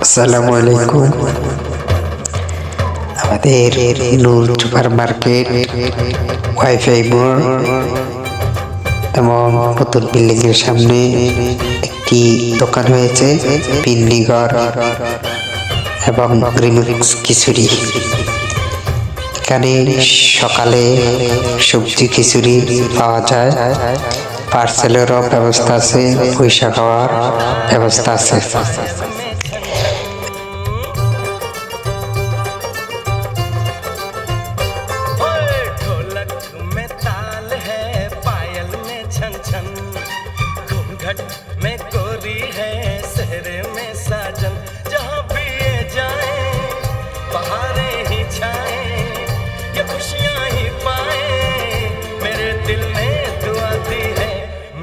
আসসালামু আলাইকুম। আমাদের নূর সুপার মার্কেট, ওয়াইফাই মোড় এবং নতুন বিল্ডিং এর সামনে একটি দোকান হয়েছে, পিন্ডিঘর এবং রিমিক্স খিচুড়ি। এখানে সকালে সবজি খিচুড়ি পাওয়া যায়, পার্সেলেরও ব্যবস্থা আছে, পয়সা খাওয়ার ব্যবস্থা আছে। घूंघट में गोरी है, सहरे में साजन, जहाँ भी ये जाए बहारें ही छाए, ये खुशियाँ ही पाए। मेरे दिल में दुआ दी है,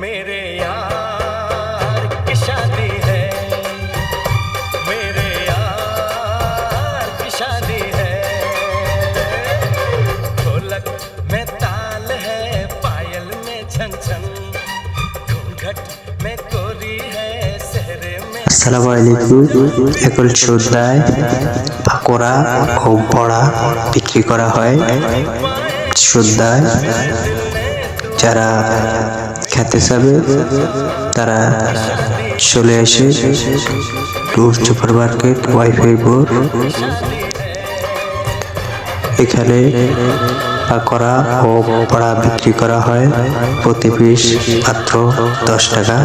मेरे यार की शादी है, मेरे यार की शादी है। ढोलक में ताल है, पायल में छन छन, আসসালামু আলাইকুম। এখন সন্ধ্যায় পাকোড়া ও বড়া বিক্রি করা হয়। সন্ধ্যায় যারা খেতে চাবে তারা চলে আসে নূর সুপার মার্কেট, ওয়াইফাই মোড়। এখানে পাকোড়া ও বড়া বিক্রি করা হয়, প্রতি পিস মাত্র 10 টাকা।